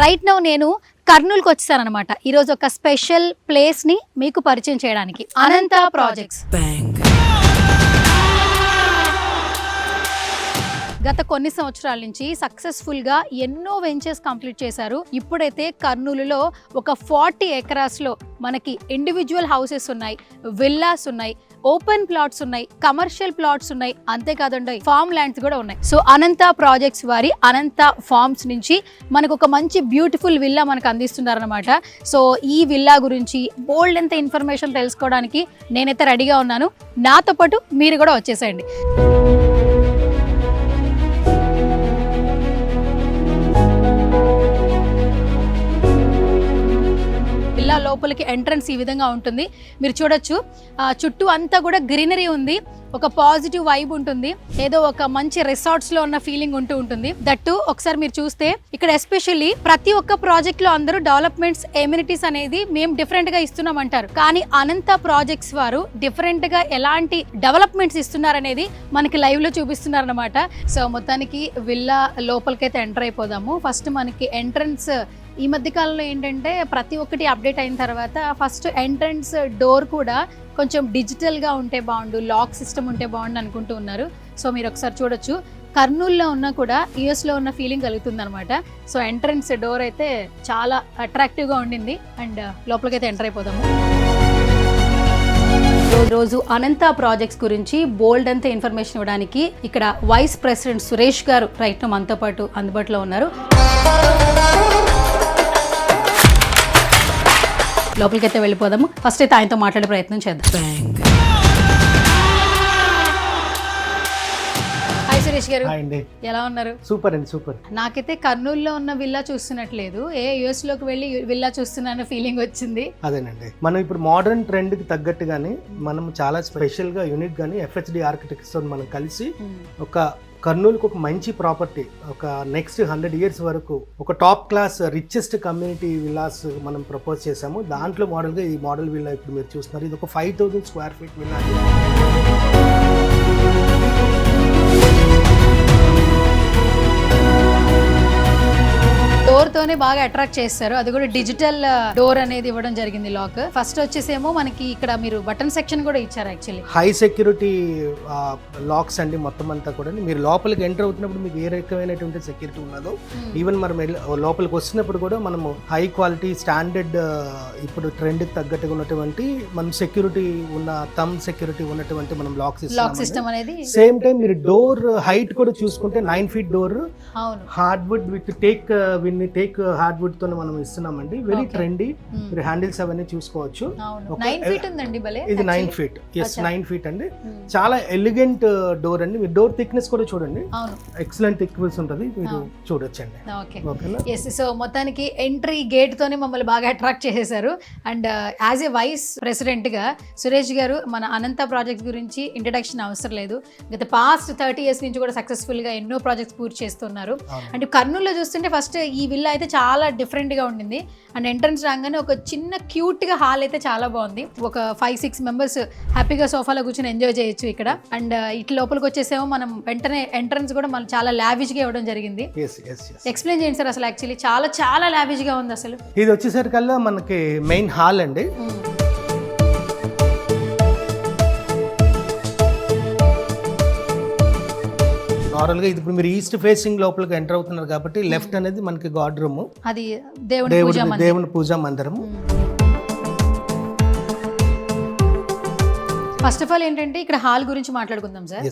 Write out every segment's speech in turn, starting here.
Right now నేను కర్నూలుకి వచ్చానన్నమాట. ఈరోజు ఒక స్పెషల్ ప్లేస్ని మీకు పరిచయం చేయడానికి, అనంత ప్రాజెక్ట్స్. గత కొన్ని సంవత్సరాల నుంచి సక్సెస్ఫుల్గా ఎన్నో వెంచర్స్ కంప్లీట్ చేశారు. ఇప్పుడైతే కర్నూలులో ఒక 40 ఎకరాస్లో మనకి ఇండివిజువల్ హౌసెస్ ఉన్నాయి, విల్లాస్ ఉన్నాయి, ఓపెన్ ప్లాట్స్ ఉన్నాయి, కమర్షియల్ ప్లాట్స్ ఉన్నాయి, అంతేకాదండి ఫార్మ్ ల్యాండ్స్ కూడా ఉన్నాయి. సో అనంత ప్రాజెక్ట్స్ వారి అనంత ఫార్మ్స్ నుంచి మనకు ఒక మంచి బ్యూటిఫుల్ విల్లా మనకు అందిస్తున్నారనమాట. సో ఈ విల్లా గురించి బోల్డ్ ఎంత ఇన్ఫర్మేషన్ తెలుసుకోవడానికి నేనైతే రెడీగా ఉన్నాను. నాతో పాటు మీరు కూడా వచ్చేసేయండి. లోపలికి ఎంట్రన్స్ ఈ విధంగా ఉంటుంది. మీరు చూడొచ్చు, చుట్టూ అంతా కూడా గ్రీనరీ ఉంది, ఒక పాజిటివ్ వైబ్ ఉంటుంది, ఏదో ఒక మంచి రిసార్ట్స్ లో ఉన్న ఫీలింగ్ ఉంటుంది. దట్టు ఒకసారి మీరు చూస్తే ఇక్కడ ఎస్పెషల్లీ ప్రతి ఒక్క ప్రాజెక్ట్ లో అందరూ డెవలప్మెంట్స్, ఎమ్యూనిటీస్ అనేది మేము డిఫరెంట్ గా ఇస్తున్నాం అంటారు, కానీ అనంత ప్రాజెక్ట్స్ వారు డిఫరెంట్ గా ఎలాంటి డెవలప్మెంట్స్ ఇస్తున్నారనేది మనకి లైవ్ లో చూపిస్తున్నారు అనమాట. సో మొత్తానికి విల్లా లోపలికైతే ఎంటర్ అయిపోదాము. ఫస్ట్ మనకి ఎంట్రన్స్ ఈ మధ్య కాలంలో ఏంటంటే ప్రతి ఒక్కటి అప్డేట్ అయిన తర్వాత ఫస్ట్ ఎంట్రన్స్ డోర్ కూడా కొంచెం డిజిటల్గా ఉంటే బాగుండు, లాక్ సిస్టమ్ ఉంటే బాగుండు అనుకుంటూ ఉన్నారు. సో మీరు ఒకసారి చూడొచ్చు, కర్నూలులో ఉన్నా కూడా యూఎస్లో ఉన్న ఫీలింగ్ కలుగుతుంది అనమాట. సో ఎంట్రన్స్ డోర్ అయితే చాలా అట్రాక్టివ్గా ఉండింది. అండ్ లోపలికైతే ఎంటర్ అయిపోదాము. రోజు అనంత ప్రాజెక్ట్స్ గురించి బోల్డ్ అంతా ఇన్ఫర్మేషన్ ఇవ్వడానికి ఇక్కడ వైస్ ప్రెసిడెంట్ సురేష్ గారు రైట్ మనతో పాటు అందుబాటులో ఉన్నారు. లోపలికైతే వెళ్ళిపోదాము. ఫస్ట్ అయితే ఆయనతో మాట్లాడే ప్రయత్నం చేద్దాం. హాయ్ సురేష్ గారు, ఎలా ఉన్నారు? సూపర్ అండి, సూపర్. నాకైతే కర్నూలులో ఉన్న విల్లా చూస్తున్నట్లేదు, యుఎస్ లోకి వెళ్ళి విల్లా చూస్తున్న ఫీలింగ్ వచ్చింది. అదేనండి, మనం ఇప్పుడు మోడర్న్ ట్రెండ్ కి తగ్గట్టుగానే మనం చాలా స్పెషల్ గా యూనిక్ గానీ FHD ఆర్కిటెక్ట్స్ తో మనం కలిసి ఒక కర్నూలుకు ఒక మంచి ప్రాపర్టీ, ఒక నెక్స్ట్ 100 years వరకు ఒక top class richest community villas మనం ప్రపోజ్ చేసాము. దాంట్లో మోడల్గా ఈ మోడల్ విల్లా ఇప్పుడు మీరు చూస్తున్నారు. ఇది ఒక 5000 square feet విల్లా. డోర్ తోనే బాగా అట్రాక్ట్ చేస్తారు, అది కూడా డిజిటల్ డోర్ అనేది ఇవ్వడం జరిగింది. లాక్ ఫస్ట్ వచ్చేసేమో మనకి ఇక్కడ మీరు బటన్ సెక్షన్ కూడా ఇచ్చారు. యాక్చువల్లీ హై సెక్యూరిటీ లాక్స్ అండి మొత్తం అంతా కూడా. మీరు లోపలికి ఎంటర్ అవుతున్నప్పుడు మీకు ఏ రకమైనటువంటి సెక్యూరిటీ ఉన్నదో, ఈవెన్ మనం లోపలికి వస్తున్నప్పుడు కూడా మనము హై క్వాలిటీ స్టాండర్డ్ ఇప్పుడు ట్రెండ్ కి తగ్గట్టుగా ఉన్నటువంటి మనం సెక్యూరిటీ ఉన్న థమ్ సెక్యూరిటీ ఉన్నటువంటి మనం లాక్ సిస్టమ్ అనేది. సేమ్ టైం మీరు డోర్ హైట్ కూడా చూసుకుంటే 9 feet door, hardwood with take hardwood తో మనం ఇస్తున్నామండి. Very trendy. మీరు హ్యాండిల్స్ అవన్నీ చూసుకోవచ్చు. ఇది 9 feet, ఎస్ 9 feet అండి. చాలా ఎలిగెంట్ డోర్ అండి. మీరు డోర్ థిక్నెస్ కూడా చూడండి, ఎక్సలెంట్ థిక్నెస్ ఉంటుంది, మీరు చూడొచ్చండి. సో మొత్తానికి ఎంట్రీ గేట్ తోనే మమ్మల్ని బాగా అట్రాక్ట్ చేసేసారు. And as a vice president గా సురేష్ గారు మన అనంత ప్రాజెక్ట్ గురించి ఇంట్రడక్షన్ అవసరం లేదు. గత పాస్ట్ 30 years నుంచి కూడా సక్సెస్ఫుల్ గా ఎన్నో ప్రాజెక్ట్స్ పూర్తి చేస్తున్నారు. అండ్ కర్నూలులో చూస్తుంటే ఫస్ట్ ఈ విల్లా అయితే చాలా డిఫరెంట్ గా ఉండింది. అండ్ ఎంట్రన్స్ రాగానే ఒక చిన్న క్యూట్ గా హాల్ అయితే చాలా బాగుంది. ఒక 5-6 members హ్యాపీగా సోఫాలో కూర్చొని ఎంజాయ్ చేయొచ్చు ఇక్కడ. అండ్ ఇట్లా లోపలికి వచ్చేసేమో మనం వెంటనే ఎంట్రన్స్ కూడా మనం చాలా లావిష్ గా ఇవ్వడం జరిగింది. ఎక్స్ప్లెయిన్ చేయండి సార్, అసలు యాక్చువల్లీ చాలా చాలా లావిష్ గా ఉంది. అసలు ఇది వచ్చేసరికల్లా మనకి మెయిన్ హాల్ అండి. నార్మల్గా ఇది ఇప్పుడు మీరు ఈస్ట్ ఫేసింగ్ లోపలికి ఎంటర్ అవుతున్నారు కాబట్టి లెఫ్ట్ అనేది మనకి గాడ్ రూమ్, అది దేవుని పూజా మందిరము. ఫస్ట్ ఆఫ్ ఆల్ ఏంటంటే ఇక్కడ హాల్ గురించి మాట్లాడుకుందాం సార్.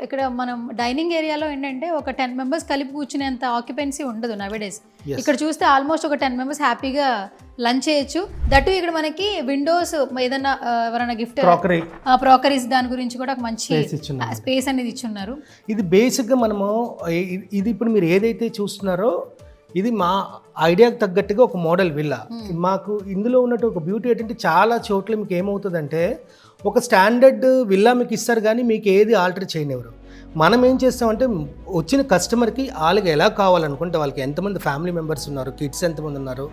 ఇక్కడ మనం డైనింగ్ ఏరియాలో ఏంటంటే ఒక 10 members కలిపి కూర్చునేంత ఆక్యుపెన్సీ ఉండదు నవేడేస్. ఇక్కడ చూస్తే ఆల్మోస్ట్ ఒక 10 members హ్యాపీగా లంచ్ చేయొచ్చు. దట్టు ఇక్కడ మనకి విండోస్, ఏదైనా ఎవరైనా గిఫ్ట్ క్రాకరీస్ దాని గురించి కూడా ఒక మంచి స్పేస్ అనేది ఇచ్చున్నారు. ఇది బేసిక్గా మనము ఇది ఇప్పుడు మీరు ఏదైతే చూస్తున్నారో ఇది మా ఐడియాకి తగ్గట్టుగా ఒక మోడల్ విల్లా. మాకు ఇందులో ఉన్నట్టు ఒక బ్యూటీ ఏంటంటే చాలా చోట్ల మీకు ఏమవుతుందంటే ఒక స్టాండర్డ్ విల్లా మీకు ఇస్తారు కానీ మీకు ఏది ఆల్టర్ చేయనివ్వరు. మనం ఏం చేస్తామంటే వచ్చిన కస్టమర్కి వాళ్ళకి ఎలా కావాలనుకుంటే, వాళ్ళకి ఎంతమంది ఫ్యామిలీ మెంబర్స్ ఉన్నారు, కిడ్స్ ఎంతమంది ఉన్నారు,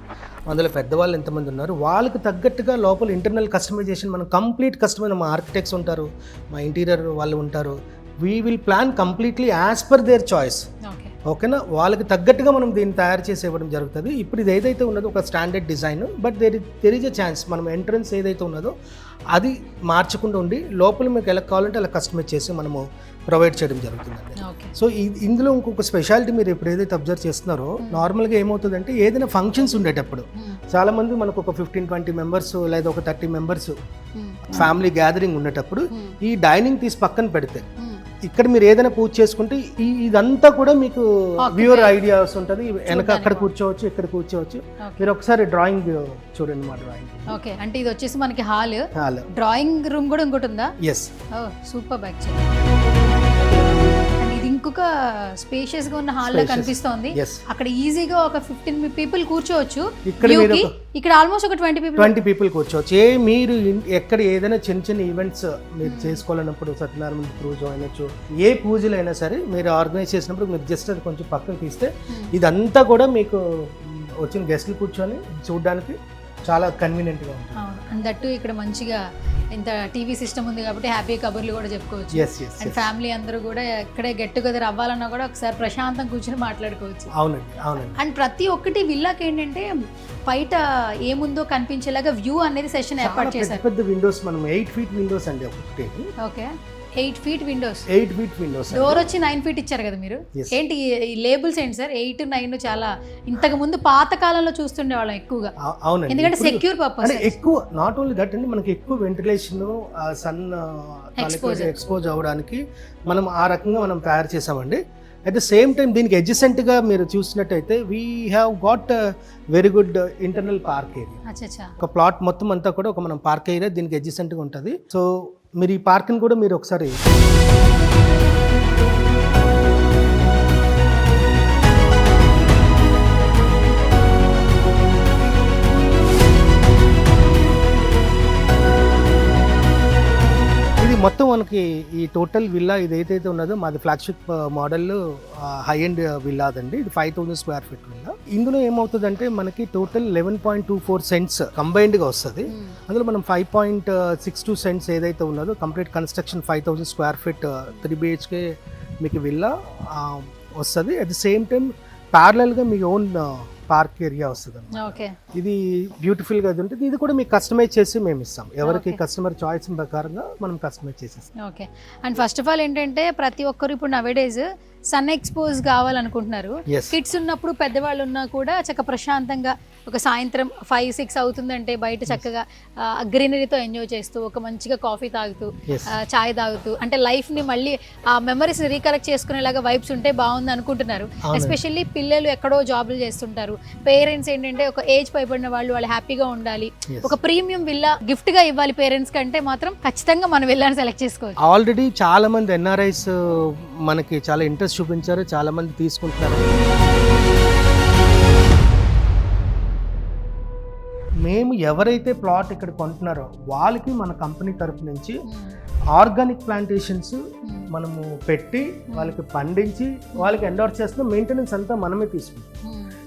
అందులో పెద్దవాళ్ళు ఎంతమంది ఉన్నారు, వాళ్ళకి తగ్గట్టుగా లోపల ఇంటర్నల్ కస్టమైజేషన్ మనం కంప్లీట్ కస్టమర్, మా ఆర్కిటెక్ట్స్ ఉంటారు, మా ఇంటీరియర్ వాళ్ళు ఉంటారు. We will plan completely as per their choice. ఓకేనా, వాళ్ళకి తగ్గట్టుగా మనం దీన్ని తయారు చేసి ఇవ్వడం జరుగుతుంది. ఇప్పుడు ఇది ఏదైతే ఉన్నదో ఒక standard design, but there is a chance మనం ఎంట్రన్స్ ఏదైతే ఉన్నదో అది మార్చకుండా ఉండి లోపల మీకు ఎలా కావాలంటే అలా కస్టమైజ్ చేసి మనము ప్రొవైడ్ చేయడం జరుగుతుందండి. సో ఇందులో ఇంకొక స్పెషాలిటీ మీరు ఇప్పుడు ఏదైతే అబ్జర్వ్ చేస్తున్నారో, నార్మల్గా ఏమవుతుందంటే ఏదైనా ఫంక్షన్స్ ఉండేటప్పుడు చాలామంది మనకు ఒక 15-20 మెంబర్స్ లేదా ఒక 30 మెంబర్స్ ఫ్యామిలీ గ్యాదరింగ్ ఉండేటప్పుడు ఈ డైనింగ్ తీసి పక్కన పెడితే ఇక్కడ మీరు ఏదైనా పూజ చేసుకుంటే ఇదంతా కూడా మీకు వ్యూవర్ ఐడియాస్ ఉంటుంది. వెనక అక్కడ కూర్చోవచ్చు, ఇక్కడ కూర్చోవచ్చు. మీరు ఒకసారి డ్రాయింగ్ చూడండి, మా డ్రాయింగ్. ఓకే, అంటే ఇది వచ్చేసి మనకి హాల్, డ్రాయింగ్ రూమ్ కూడా ఇంకోటి ఉందా? ఎస్. సూపర్. యాక్చువల్లీ ఇది ఇంకొక స్పేషియస్ గా ఉన్న హాల్ లా కనిపిస్తోంది. అక్కడ ఈజీగా ఒక 15 పీపుల్ కూర్చోవచ్చు. ఇక్కడ ఆల్మోస్ట్ ఒక 20 పీపుల్ కూర్చోవచ్చు. మీరు ఎక్కడ ఏదైనా చిన్న ఈవెంట్స్ మీరు చేసుకోవాలన్నప్పుడు, సత్యనారాయణ పూజ అయినచ్చు, ఏ పూజలు అయినా సరే మీరు ఆర్గనైజ్ చేసినప్పుడు మీరు జస్ట్ అది కొంచెం పక్కన తీస్తే ఇదంతా కూడా మీకు వచ్చిన గెస్ట్లు కూర్చొని చూడడానికి చాలా కన్వీనియంట్గా ఉంటుంది. అండ్ దట్టు ఇక్కడ మంచిగా ఇంత టీవీ సిస్టమ్ ఉంది కాబట్టి హ్యాపీ కబుర్లు కూడా చెప్పుకోవచ్చు. అండ్ ఫ్యామిలీ అందరూ కూడా ఇక్కడే గెట్ టుగెదర్ అవ్వాలన్నా కూడా ఒకసారి ప్రశాంతం కూర్చొని మాట్లాడుకోవచ్చు. అవునండి. అండ్ ప్రతి ఒక్కటి విల్లాకి ఏంటంటే బయట ఏముందో కనిపించేలాగా వ్యూ అనేది సెషన్ ఏర్పాటు చేశారు. పెద్ద విండోస్, మనం 8 feet విండోస్ అండి ఒకటి. Okay, 8 feet Windows. డోర్ వచ్చి 9 feet ఇచ్చారు కదా మీరు. ఏంటి ఈ లేబుల్స్ ఏంటి సార్? 8, 9 చాలా ఇంతకు ముందు పాత కాలంలో చూస్తుండే వాళ్ళం ఎక్కువగా. అవునండి, ఎందుకంటే సెక్యూర్ పర్పస్. ఎక్కువ నాట్ ఓన్లీ దట్ అండి, మనకి ఎక్కువ వెంటిలేషన్, సన్ ఎక్స్పోజ్ అవ్వడానికి మనం ఆ రకంగా మనం తయారు చేసామండి. అట్ ద సేమ్ టైం దీనికి అడ్జసెంట్గా మీరు చూసినట్టయితే we have got very good internal park area. ఒక ప్లాట్ మొత్తం అంతా కూడా ఒక మనం పార్క్ ఏరియా దీనికి అడ్జసెంట్గా ఉంటుంది. సో మీరు ఈ పార్క్ని కూడా మీరు ఒకసారి మొత్తం మనకి ఈ టోటల్ విల్లా ఇది ఏదైతే ఉన్నదో మాది flagship model high end villa అదండి. ఇది 5000 square feet విల్లా. ఇందులో ఏమవుతుందంటే మనకి టోటల్ 11.24 cents కంబైన్డ్గా వస్తుంది. అందులో మనం 5.62 cents ఏదైతే ఉన్నదో complete construction 5000 square feet 3 BHK మీకు విల్లా వస్తుంది. అట్ ది సేమ్ టైం ప్యారలల్గా మీ ఓన్ పార్క్ ఏరియా వస్తుంది. ఇది బ్యూటిఫుల్ గా ఉంటుంది. ఇది కూడా మీకు కస్టమైజ్ చేసి మేము ఇస్తాం. ఎవరికి కస్టమర్ చాయిస్ ప్రకారంగా మనం కస్టమైజ్ చేసేస్తాం. Okay. And first of all ఏంటంటే ప్రతి ఒక్కరు ఇప్పుడు నవేడేస్ సన్ ఎక్స్పోజ్ కావాలనుకుంటున్నారు. కిడ్స్ ఉన్నప్పుడు పెద్దవాళ్ళు ఉన్నా కూడా చక్కగా ప్రశాంతంగా ఒక సాయంత్రం 5-6 అవుతుందంటే బయట చక్కగా గ్రీనరీతో ఎంజాయ్ చేస్తూ ఒక మంచిగా కాఫీ తాగుతూ చాయ్ తాగుతూ అంటే లైఫ్ ని మళ్ళీ ఆ మెమరీస్ రీకలెక్ట్ చేసుకునేలాగా వైబ్స్ ఉంటే బాగుంది అనుకుంటున్నారు. ఎస్పెషల్లీ పిల్లలు ఎక్కడో జాబులు చేస్తుంటారు. పేరెంట్స్ ఏంటంటే ఒక ఏజ్ పైబడిన వాళ్ళు హ్యాపీగా ఉండాలి, ఒక ప్రీమియం విల్లా గిఫ్ట్ గా ఇవ్వాలి పేరెంట్స్ కంటే మాత్రం ఖచ్చితంగా మనం విల్లాని సెలెక్ట్ చేసుకోవచ్చు. ఆల్రెడీ చాలా మంది ఎన్ఆర్ఐస్ మనకి చాలా ఇంట్రెస్ట్ చూపించారు, చాలా మంది తీసుకుంటున్నారు. మేము ఎవరైతే ప్లాట్ ఇక్కడ కొంటున్నారో వాళ్ళకి మన కంపెనీ తరపు నుంచి ఆర్గానిక్ ప్లాంటేషన్స్ మనము పెట్టి వాళ్ళకి పండించి వాళ్ళకి ఎండోర్స్ చేస్తున్నాం. మెయింటెనెన్స్ అంతా మనమే తీసుకుంటాం.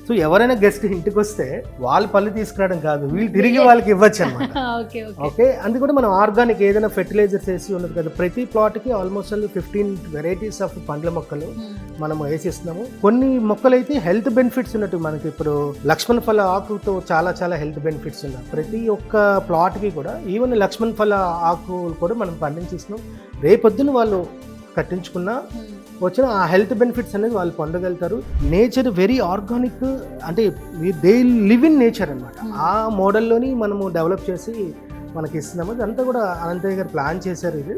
సో ఎవరైనా గెస్ట్ ఇంటికి వస్తే వాళ్ళు పళ్ళు తీసుకురావడం కాదు, వీళ్ళు తిరిగి వాళ్ళకి ఇవ్వచ్చు అనమాట. ఓకే, అందుకు కూడా మనం ఆర్గానిక్ ఏదైనా ఫెర్టిలైజర్స్ వేసి ఉన్నది కదా. ప్రతి ప్లాట్కి ఆల్మోస్ట్ 15 వెరైటీస్ ఆఫ్ పండ్ల మొక్కలు మనం వేసిస్తున్నాము. కొన్ని మొక్కలు అయితే హెల్త్ బెనిఫిట్స్ ఉన్నట్టు మనకి ఇప్పుడు లక్ష్మణ ఫల ఆకుతో చాలా చాలా హెల్త్ బెనిఫిట్స్ ఉన్నాయి. ప్రతి ఒక్క ప్లాట్కి కూడా ఈవెన్ లక్ష్మణ ఫల ఆకులు కూడా మనం పండించేస్తున్నాం. రేపొద్దున వాళ్ళు కట్టించుకున్న వచ్చిన ఆ హెల్త్ బెనిఫిట్స్ అనేది వాళ్ళు పొందగలుగుతారు. నేచర్ వెరీ ఆర్గానిక్, అంటే దే లివ్ ఇన్ నేచర్ అనమాట. ఆ మోడల్లోని మనము డెవలప్ చేసి మనకి ఇస్తున్నాము. అదంతా కూడా అనంతయ్య గారు ప్లాన్ చేశారు. ఇది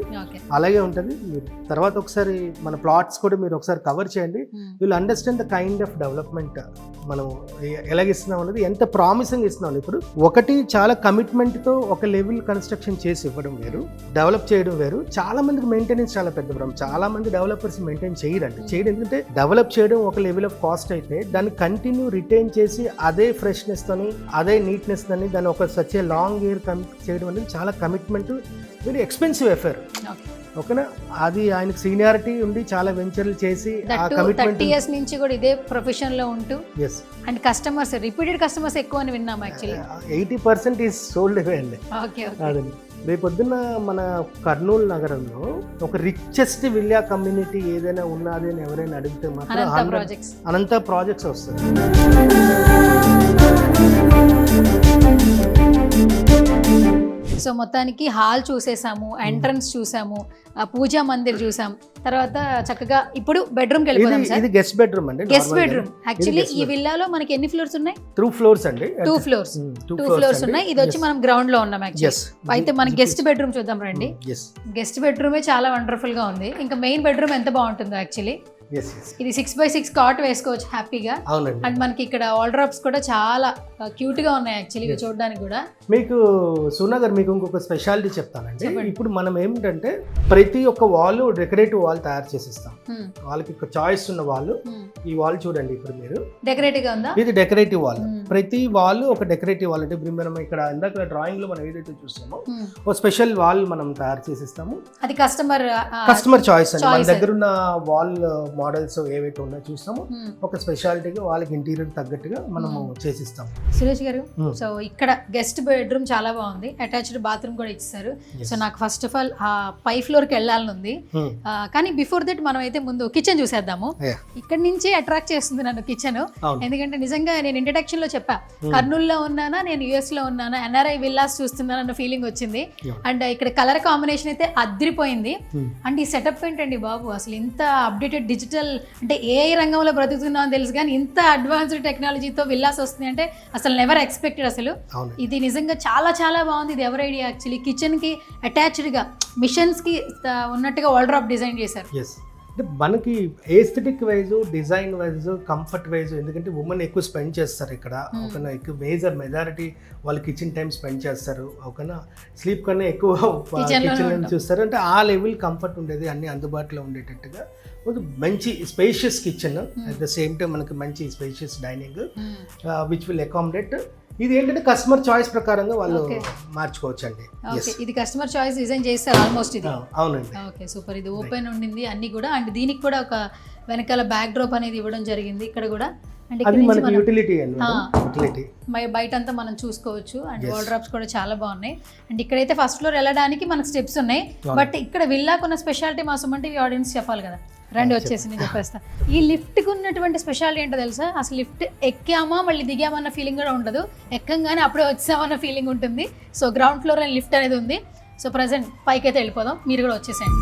అలాగే ఉంటుంది. మీరు తర్వాత ఒకసారి మన ప్లాట్స్ కూడా మీరు ఒకసారి కవర్ చేయండి. Will understand the kind of development మనం ఎలాగిస్తున్నాం అనేది, ఎంత ప్రామిసింగ్ ఇస్తున్నాం. ఇప్పుడు ఒకటి చాలా కమిట్మెంట్తో ఒక లెవెల్ కన్స్ట్రక్షన్ చేసి ఇవ్వడం వేరు, డెవలప్ చేయడం వేరు. చాలా మందికి మెయింటెనెన్స్ చాలా పెద్ద ప్రాబ్లం. చాలా మంది డెవలపర్స్ మెయింటైన్ చేయడం, ఎందుకంటే డెవలప్ చేయడం ఒక లెవెల్ ఆఫ్ కాస్ట్ అయితే దాన్ని కంటిన్యూ రిటైన్ చేసి అదే ఫ్రెష్నెస్ తోని అదే నీట్నెస్ తోని దాన్ని ఒక సచ్ ఏ లాంగ్ ఇయర్ చేయడం అనేది చాలా కమిట్మెంట్, వెరీ ఎక్స్పెన్సివ్ ఎఫైర్. ఓకేనా, అది ఆయనకు సీనియారిటీ ఉండి చాలా వెంచర్లు చేసి ఆ కమిట్మెంట్ 30 years నుంచి కూడా ఇదే ప్రొఫెషన్ లో ఉంటూ అండ్ కస్టమర్స్ రిపీటెడ్ కస్టమర్స్ ఎక్కువ అని విన్నాం. యాక్చువల్లీ 80% ఈజ్ సోల్డ్ అవే అండి. ఓకే, రేపొద్దున మన కర్నూలు నగరంలో ఒక రిచెస్ట్ విల్లా కమ్యూనిటీ ఏదైనా ఉన్నది అని ఎవరైనా అడిగితే మాత్రం అనంత ప్రాజెక్ట్స్ వస్తుంది. సో మొత్తానికి హాల్ చూసేసాము, ఎంట్రన్స్ చూసాము, పూజా మందిర్ చూసాం, తర్వాత చక్కగా ఇప్పుడు బెడ్రూమ్కి వెళ్ళిపోదాం సార్. ఇది గెస్ట్ బెడ్రూమ్ అండి. Guest bedroom. యాక్చువల్లీ ఈ విల్లాలో మనకి ఎన్ని ఫ్లోర్స్ ఉన్నాయి? 2 ఫ్లోర్స్ అండి. 2 ఫ్లోర్స్ ఉన్నాయి. ఇది వచ్చి మనం గ్రౌండ్ లో ఉన్నాం యాక్చువల్లీ. అయితే మన గెస్ట్ బెడ్రూమ్ చూద్దాం రండి. గెస్ట్ బెడ్రూమే చాలా వండర్ఫుల్ గా ఉంది. ఇంకా మెయిన్ బెడ్రూమ్ ఎంత బాగుంటుందో యాక్చువల్లీ. ఇది 6x6 కాట్ వేసుకోవచ్చు హ్యాపీగా. అండ్ మనకి ఇక్కడ వాల్డ్రాప్స్ కూడా చాలా క్యూట్ గా ఉన్నాయి యాక్చువల్లీ ఇవి చూడడానికి కూడా. మీకు సునగర్ మీకు ఇంకొక స్పెషాలిటీ చెప్తానండి. ఇప్పుడు మనం ఏమిటంటే ప్రతి ఒక్క వాల్ డెకరేటివ్ వాల్ తయారు చేసిస్తాం. వాళ్ళకి చాయిస్ ఉన్న వాళ్ళు. ఈ వాల్ చూడండి ఇప్పుడు మీరు డెకరేటివ్ గా ఉందా? ఇది డెకరేటివ్ వాల్. ప్రతి వాల్ ఒక డెకరేటివ్ వాల్. అంటే ఇప్పుడు మనం ఇక్కడ ఇందాక డ్రాయింగ్ లో మనం ఏదైతే చూస్తామో ఒక స్పెషల్ వాల్ మనం తయారు చేసిస్తాము. అది కస్టమర్ చాయిస్ అండి. మన దగ్గర ఉన్న వాల్ మోడల్స్ ఏవైతే ఉన్నాయో చూస్తామో ఒక స్పెషాలిటీగా వాళ్ళకి ఇంటీరియర్ తగ్గట్టుగా మనము చేసిస్తాం. సురేష్ గారు, సో ఇక్కడ గెస్ట్ బెడ్రూమ్ చాలా బాగుంది. అటాచ్డ్ బాత్రూమ్ కూడా ఇచ్చారు. సో నాకు ఫస్ట్ ఆఫ్ ఆల్ పై ఫ్లోర్ కి వెళ్ళాలని ఉంది. కానీ బిఫోర్ దట్ మనం అయితే ముందు కిచెన్ చూసేద్దాము. ఇక్కడ నుంచి అట్రాక్ట్ చేస్తుంది నన్ను కిచెన్. ఎందుకంటే నిజంగా నేను ఇంట్రడక్షన్ లో చెప్పా, కర్నూలులో ఉన్నానా, నేను యుఎస్ లో ఉన్నానా, ఎన్ఆర్ఐ విల్లాస్ చూస్తున్నాను అన్న ఫీలింగ్ వచ్చింది. అండ్ ఇక్కడ కలర్ కాంబినేషన్ అయితే అదిరిపోయింది. అండ్ ఈ సెటప్ ఏంటండి బాబు, అసలు ఇంత అప్డేటెడ్ డిజిటల్ అంటే ఏఐ రంగంలో బ్రతుకుతున్నాం తెలుసు, కానీ ఇంత అడ్వాన్స్డ్ టెక్నాలజీతో విల్లాస్ వస్తుంది అంటే అసలు నెవర్ ఎక్స్పెక్టెడ్. అసలు ఇది నిజంగా చాలా చాలా బాగుంది. ఇది ఎవరి ఐడియా యాక్చువల్లీ? కిచెన్ కి అటాచ్డ్ గా మిషన్స్ కి ఉన్నట్టుగా వాల్డ్రాప్ డిజైన్ చేశారు. అంటే మనకి aesthetic wise, design wise, comfort wise, ఎందుకంటే ఉమెన్ ఎక్కువ స్పెండ్ చేస్తారు ఇక్కడ. ఒక ఎక్కువ మెజారిటీ వాళ్ళు కిచెన్ టైం స్పెండ్ చేస్తారు. ఒకనా స్లీప్ కన్నా ఎక్కువ కిచెన్ చూస్తారు. అంటే ఆ లెవెల్ కంఫర్ట్ ఉండేది, అన్ని అందుబాటులో ఉండేటట్టుగా మంచి spacious kitchen. At the same time మనకి మంచి spacious dining which will accommodate. ఇది ఏంటంటే కస్టమర్ చాయిస్ ప్రకారంగా వాళ్ళు మార్చుకోవచ్చు అండి. ఇది కస్టమర్ చాయిస్ డిజైన్ చేస్తారు ఆల్మోస్ట్ ఇది. అవునండి. Okay, super. ఇది ఓపెన్ ఉండింది అన్ని కూడా. అండ్ దీనికి కూడా ఒక వెనకాల బ్యాక్ డ్రాప్ అనేది ఇవ్వడం జరిగింది ఇక్కడ కూడా. బయట అంతా మనం చూసుకోవచ్చు. అండ్ వాల్డ్రాప్స్ కూడా చాలా బాగున్నాయి. అండ్ ఇక్కడైతే ఫస్ట్ ఫ్లోర్ వెళ్ళడానికి మనకు స్టెప్స్ ఉన్నాయి. బట్ ఇక్కడ విల్లాకున్న స్పెషాలిటీ మా సుమంటి ఆడియన్స్ చెప్పాలి కదా. రండి వచ్చేసి నేను చెప్పేస్తా. ఈ లిఫ్ట్కి ఉన్నటువంటి స్పెషాలిటీ ఏంటో తెలుసా? అసలు లిఫ్ట్ ఎక్కామా మళ్ళీ దిగామన్న ఫీలింగ్ కూడా ఉండదు. ఎక్కంగానే అప్పుడే వచ్చామన్న ఫీలింగ్ ఉంటుంది. సో గ్రౌండ్ ఫ్లోర్ అని లిఫ్ట్ అనేది ఉంది. సో ప్రజెంట్ పైకి అయితే వెళ్ళిపోదాం, మీరు కూడా వచ్చేసేయండి.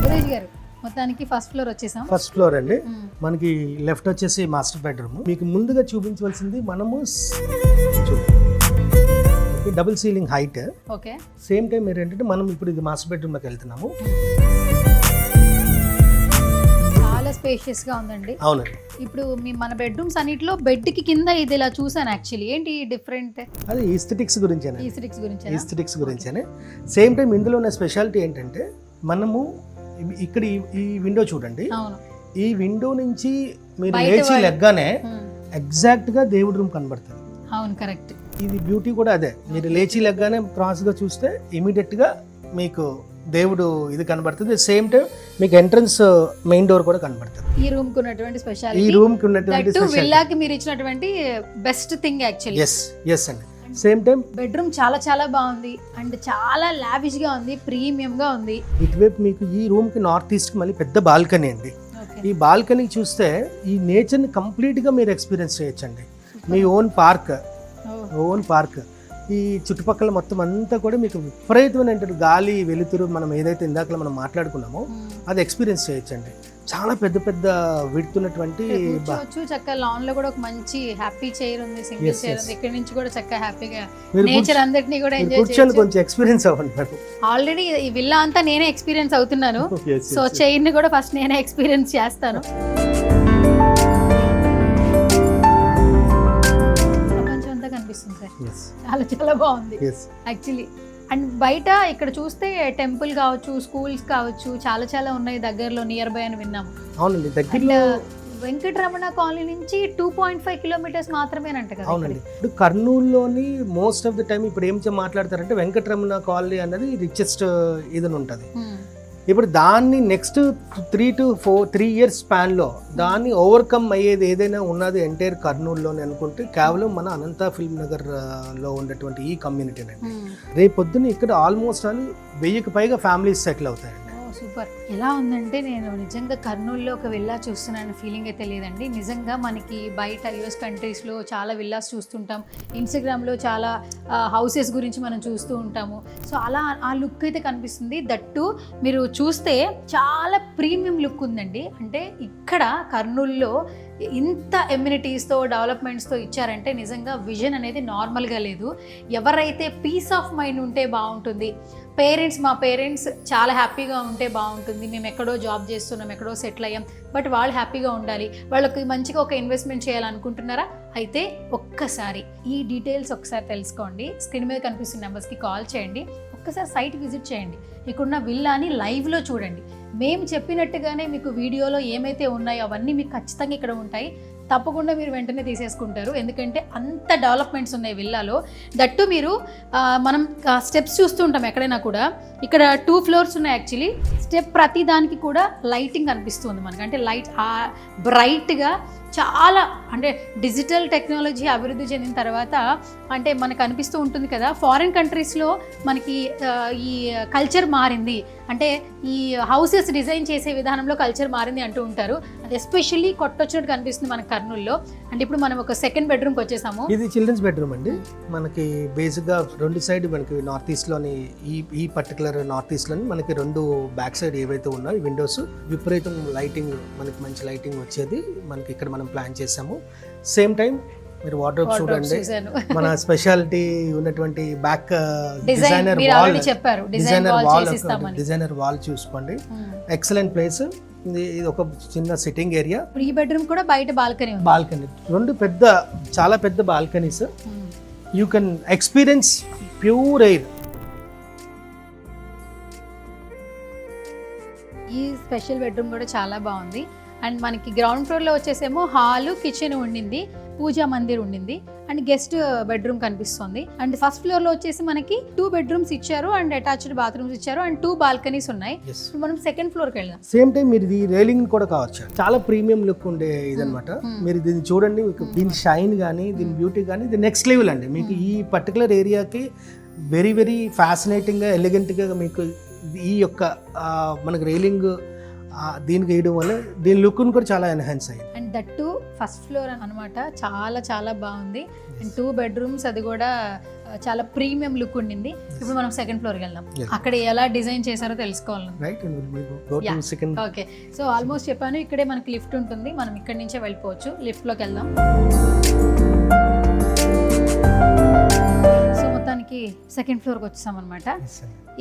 సురేష్ గారు, మొత్తానికి ఫస్ట్ ఫ్లోర్ వచ్చేసాం. ఫస్ట్ ఫ్లోర్ అండి. మనకి లెఫ్ట్ వచ్చేసి మాస్టర్ బెడ్రూమ్. మీకు ముందుగా చూపించవలసింది మనము double ceiling height. Okay. Same time ఏంటంటే మనం ఇప్పుడు ఇది మాస్టర్ బెడ్రూమ్ లోకి వెళ్తున్నాము. చాలా స్పేషియస్ గా ఉందండి. అవునండి. ఇప్పుడు మన బెడ్రూమ్స్ అన్నిట్లో బెడ్ కి కింద ఇది ఇలా చూసాను యాక్చువల్లీ. ఏంటి డిఫరెంట్? అది ఈస్థెటిక్స్ గురించేనే. సేమ్ టైం ఇందులో ఉన్న స్పెషాలిటీ ఏంటంటే మనము ఇక్కడ ఈ విండో చూడండి. ఈ విండో నుంచి మీరు లేచి లెగ్గానే ఎగ్జాక్ట్ గా దేవుడి రూమ్ కనబడుతుంది. అవును, కరెక్ట్. ఇది బ్యూటీ కూడా అదే. మీరు లేచి లెగ్గానే క్రాస్ గా చూస్తే ఇమీడియట్ గా మీకు దేవుడు ఇది కనబడుతుంది. సేమ్ టైం మీకు ఎంట్రన్స్ మెయిన్ డోర్ కూడా కనబడుతుంది. ఈ రూమ్ కి ఉన్నటువంటి స్పెషాలిటీ, ఈ రూమ్ కి ఉన్నటువంటి విల్లాకి మీరు ఇచ్చినటువంటి బెస్ట్ థింగ్ యాక్చువల్లీ. yes అండి. సేమ్ టైం బెడ్రూమ్ చాలా చాలా బాగుంది. అండ్ చాలా లావిష్ గా ఉంది, ప్రీమియం గా ఉంది. ఇటువైపు మీకు ఈ రూమ్ కి నార్త్ ఈస్ట్ కి మళ్ళీ పెద్ద బాల్కనీ అండి. ఈ బాల్కనీ చూస్తే ఈ నేచర్ ని కంప్లీట్ గా మీరు ఎక్స్పీరియన్స్ చేయొచ్చండి. మీ ఓన్ పార్క్. ఈ చుట్టుపక్కల మొత్తం అంతా కూడా మీకు విపరీతమైన గాలి, వెలుతురు, మనం ఏదైతే ఇందాక మనం మాట్లాడుకున్నామో అది ఎక్స్పీరియన్స్ చేయొచ్చండి. చాలా పెద్ద పెద్ద విడుతున్నటువంటి చక్కగా లాన్ లో కూడా ఒక మంచి హ్యాపీ చైర్ ఉంది, సింగిల్ చైర్ ఉంది. ఇక్కడ నుంచి కూడా చక్కగా హ్యాపీగా నేచర్ అంతటిని కూడా ఎంజాయ్ చేయొచ్చు. కొంచెం ఎక్స్పీరియన్స్ అవ్వండి. ఆల్రెడీ ఈ విల్లా అంతా నేనే ఎక్స్పీరియన్స్ అవుతున్నాను. సో చైర్ ని కూడా ఫస్ట్ నేనే ఎక్స్పీరియన్స్ చేస్తాను. కనిపిస్తుంది సార్, చాలా చాలా బాగుంది యాక్చువల్లీ. అండ్ బయట ఇక్కడ చూస్తే టెంపుల్ కావచ్చు, స్కూల్స్ కావచ్చు, చాలా చాలా ఉన్నాయి దగ్గరలో, నియర్ బై అని విన్నాము. అవునండి, దగ్గరలో వెంకటరమణ కాలనీ నుంచి 2.5 కిలోమీటర్స్ మాత్రమేనంట కదా. అవునండి. ఇప్పుడు కర్నూలులోని మోస్ట్ ఆఫ్ ద టైం ఇప్పుడు ఏం మాట్లాడతారంటే వెంకటరమణ కాలనీ అన్నది రిచెస్ట్ ఇది ఉంటుంది. ఇప్పుడు దాన్ని నెక్స్ట్ 3 years స్పాన్లో దాన్ని ఓవర్కమ్ అయ్యేది ఏదైనా ఉన్నది ఎంటైర్ కర్నూలులోనే అనుకుంటే కేవలం మన అనంత ఫిల్మ్ నగర్లో ఉన్నటువంటి ఈ కమ్యూనిటీనండి. రేపు పొద్దున్న ఇక్కడ ఆల్మోస్ట్ 1000కి పైగా ఫ్యామిలీస్ సెటిల్ అవుతాయండి. సూపర్. ఎలా ఉందంటే నేను నిజంగా కర్నూలులో ఒక విల్లా చూస్తున్నాను ఫీలింగ్ అయితే లేదండి. నిజంగా మనకి బయట యూఎస్ కంట్రీస్లో చాలా విల్లాస్ చూస్తుంటాం, ఇన్స్టాగ్రామ్లో చాలా హౌసెస్ గురించి మనం చూస్తూ ఉంటాము. సో అలా ఆ లుక్ అయితే కనిపిస్తుంది. దట్టు మీరు చూస్తే చాలా ప్రీమియం లుక్ ఉందండి. అంటే ఇక్కడ కర్నూలులో ఇంత ఎమ్యూనిటీస్తో డెవలప్మెంట్స్తో ఇచ్చారంటే నిజంగా విజన్ అనేది నార్మల్గా లేదు. ఎవరైతే పీస్ ఆఫ్ మైండ్ ఉంటే బాగుంటుంది, మా పేరెంట్స్ చాలా హ్యాపీగా ఉంటే బాగుంటుంది, మేము ఎక్కడో జాబ్ చేస్తున్నాం, ఎక్కడో సెటిల్ అయ్యాం, బట్ వాళ్ళు హ్యాపీగా ఉండాలి, వాళ్ళకి మంచిగా ఒక ఇన్వెస్ట్మెంట్ చేయాలనుకుంటున్నారా, అయితే ఒక్కసారి ఈ డీటెయిల్స్ ఒకసారి తెలుసుకోండి. స్క్రీన్ మీద కనిపిస్తున్న నెంబర్స్కి కాల్ చేయండి, ఒక్కసారి సైట్ విజిట్ చేయండి, మీకున్న విల్లాని లైవ్లో చూడండి. మేము చెప్పినట్టుగానే మీకు వీడియోలో ఏమైతే ఉన్నాయో అవన్నీ మీకు ఖచ్చితంగా ఇక్కడ ఉంటాయి. తప్పకుండా మీరు వెంటనే తీసేసుకుంటారు, ఎందుకంటే అంత డెవలప్మెంట్స్ ఉన్నాయి విల్లాలో. దట్టు మీరు మనం స్టెప్స్ చూస్తూ ఉంటాం ఎక్కడైనా కూడా, ఇక్కడ 2 floors ఉన్నాయి యాక్చువల్లీ. స్టెప్ ప్రతి దానికి కూడా లైటింగ్ అనిపిస్తుంది మనకి, అంటే లైట్ బ్రైట్గా చాలా, అంటే డిజిటల్ టెక్నాలజీ అభివృద్ధి చెందిన తర్వాత అంటే మనకు అనిపిస్తూ ఉంటుంది కదా, ఫారిన్ కంట్రీస్లో మనకి ఈ కల్చర్ మారింది, అంటే ఈ హౌసెస్ డిజైన్ చేసే విధానంలో కల్చర్ మారింది అంటూ ఉంటారు. అది ఎస్పెషల్లీ కొట్టొచ్చినట్టు కనిపిస్తుంది మన కర్నూలులో. అంటే ఇప్పుడు మనం ఒక 2nd bedroomకి వచ్చేసాము. ఇది చిల్డ్రన్స్ బెడ్రూమ్ అండి. మనకి బేసిక్గా 2 సైడ్ మనకి నార్త్ ఈస్ట్లోని ఈ పర్టికులర్ నార్త్ ఈస్ట్లోని మనకి 2 బ్యాక్ సైడ్ ఏవైతే ఉన్నాయో విండోస్ విపరీతం లైటింగ్, మనకి మంచి లైటింగ్ వచ్చేది మనకి ఇక్కడ మనం ప్లాన్ చేసాము. సేమ్ టైం మీరు వార్డ్రోబ్ చూడండి, మన స్పెషాలిటీ ఉన్నటువంటి బ్యాక్ డిజైనర్ వాల్ చూసుకోండి. Excellent place. ఇది ఒక చిన్న సిట్టింగ్ ఏరియా. ఈ బెడ్రూమ్ కూడా బయట బాల్కనీ, 2 చాలా పెద్ద balconies. You can experience pure air. ఈ స్పెషల్ బెడ్రూమ్ కూడా చాలా బాగుంది. అండ్ మనకి గ్రౌండ్ ఫ్లోర్లో వచ్చేసేమో హాలు, కిచెన్ ఉండింది, పూజా మందిర్ ఉండింది, అండ్ గెస్ట్ బెడ్రూమ్ కనిపిస్తుంది. అండ్ ఫస్ట్ ఫ్లోర్లో వచ్చేసి మనకి 2 bedrooms ఇచ్చారు, అండ్ అటాచ్డ్ బాత్రూమ్స్ ఇచ్చారు, అండ్ 2 balconies ఉన్నాయి. మనం 2nd floorకి వెళ్దాం. సేమ్ టైం మీరు ఈ రైలింగ్ కూడా కావచ్చు, చాలా ప్రీమియం లుక్ ఉండే ఇదనమాట. మీరు దీన్ని చూడండి, దీని షైన్ కానీ దీని బ్యూటీ కానీ ఇది నెక్స్ట్ లెవెల్ అండి. మీకు ఈ పర్టికులర్ ఏరియాకి వెరీ వెరీ ఫ్యాసినేటింగ్గా, ఎలిగెంట్గా మీకు ఈ యొక్క మనకి రైలింగ్ దీనికి వేయడం వల్ల దీని లుక్ కూడా చాలా ఎన్హాన్స్ అయ్యింది. అండ్ దట్టు ఫస్ట్ ఫ్లోర్ అనమాట, చాలా చాలా బాగుంది. అండ్ 2 bedrooms, అది కూడా చాలా ప్రీమియం లుక్ ఉండింది. ఇప్పుడు మనం 2nd floorకి వెళ్దాం, అక్కడ ఎలా డిజైన్ చేశారో తెలుసుకోవాలి. ఓకే, సో ఆల్మోస్ట్ చెప్పాను, ఇక్కడే మనకి లిఫ్ట్ ఉంటుంది, మనం ఇక్కడి నుంచే వెళ్ళిపోవచ్చు. లిఫ్ట్లోకి వెళ్దాం. సో మొత్తానికి 2nd floorకి వచ్చాం అనమాట.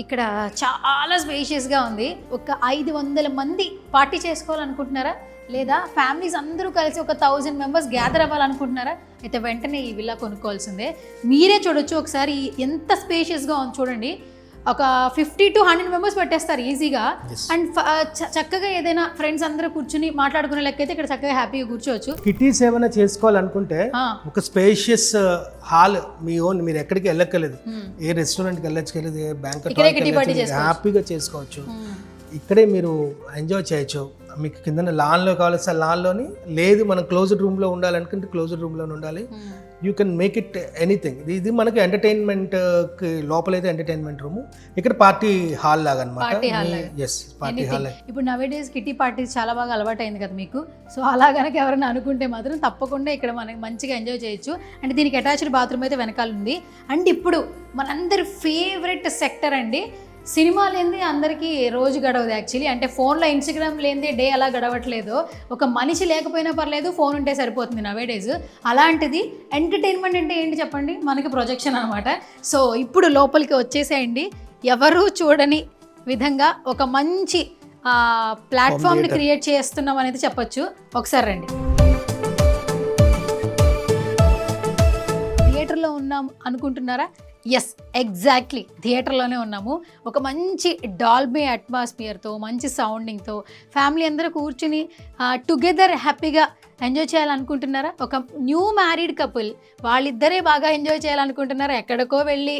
ఇక్కడ చాలా స్పేషియస్గా ఉంది. ఒక 500 మంది పార్టీ చేసుకోవాలనుకుంటున్నారా, లేదా ఫ్యామిలీస్ అందరూ కలిసి ఒక 1000 members గ్యాదర్ అవ్వాలనుకుంటున్నారా, అయితే వెంటనే ఈ విల్లా కొనుక్కోవాల్సిందే. మీరే చూడొచ్చు ఒకసారి ఎంత స్పేషియస్గా ఉంది చూడండి. ఒక 50 to 100 members పెట్టేస్తారు ఈజీగా. అండ్ చక్కగా ఏదైనా ఫ్రెండ్స్ అందరూ కూర్చుని మాట్లాడుకునే లెక్క అయితే ఇక్కడ చక్కగా హ్యాపీగా కూర్చోవచ్చు. కిటీస్ ఏమైనా చేసుకోవాలనుకుంటే ఒక స్పేషియస్ హాల్ మీ ఓన్, మీరు ఎక్కడికి వెళ్ళక్కర్లేదు, ఏ రెస్టారెంట్కి వెళ్ళక్కర్లేదు, ఏ బ్యాంక్ హ్యాపీగా చేసుకోవచ్చు. ఇక్కడే మీరు ఎంజాయ్ చేయొచ్చు. మీకు కింద లాన్లో కావాల్సిన లాన్లోని, లేదు మనం క్లోజ్డ్ రూమ్లో ఉండాలనుకుంటే క్లోజ్డ్ రూమ్లోనే ఉండాలి. You can make it anything. ఇది మనకి ఎంటర్టైన్మెంట్కి లోపలైతే ఎంటర్టైన్మెంట్ రూమ్, ఇక్కడ పార్టీ హాల్ లాగా అనమాట. Party hall. ఇప్పుడు నవేడేస్ కిటీ పార్టీస్ చాలా బాగా అలవాటు అయింది కదా మీకు. సో అలా కనుక ఎవరైనా అనుకుంటే మాత్రం తప్పకుండా ఇక్కడ మనకి మంచిగా ఎంజాయ్ చేయొచ్చు. అంటే దీనికి అటాచ్డ్ బాత్రూమ్ అయితే వెనకాల ఉంది. అండ్ ఇప్పుడు మనందరి ఫేవరెట్ సెక్టర్ అండి, సినిమా లేనిది అందరికీ రోజు గడవదు యాక్చువల్లీ. అంటే ఫోన్లో ఇన్స్టాగ్రామ్ లేనిదే డే అలా గడవట్లేదు. ఒక మనిషి లేకపోయినా పర్లేదు, ఫోన్ ఉంటే సరిపోతుంది నవేడేస్. అలాంటిది ఎంటర్టైన్మెంట్ అంటే ఏంటి చెప్పండి, మనకి ప్రొజెక్షన్ అనమాట. సో ఇప్పుడు లోపలికి వచ్చేసేయండి. ఎవరూ చూడని విధంగా ఒక మంచి ప్లాట్ఫామ్ని క్రియేట్ చేస్తున్నాం అనేది చెప్పొచ్చు. ఒకసారి రండి. థియేటర్లో ఉన్నాం అనుకుంటున్నారా, ఎస్, ఎగ్జాక్ట్లీ థియేటర్లోనే ఉన్నాము. ఒక మంచి డాల్బీ అట్మాస్ఫియర్తో, మంచి సౌండింగ్తో ఫ్యామిలీ అందరూ కూర్చుని టుగెదర్ హ్యాపీగా ఎంజాయ్ చేయాలనుకుంటున్నారా? ఒక న్యూ మ్యారీడ్ కపుల్ వాళ్ళిద్దరే బాగా ఎంజాయ్ చేయాలనుకుంటున్నారా? ఎక్కడికో వెళ్ళి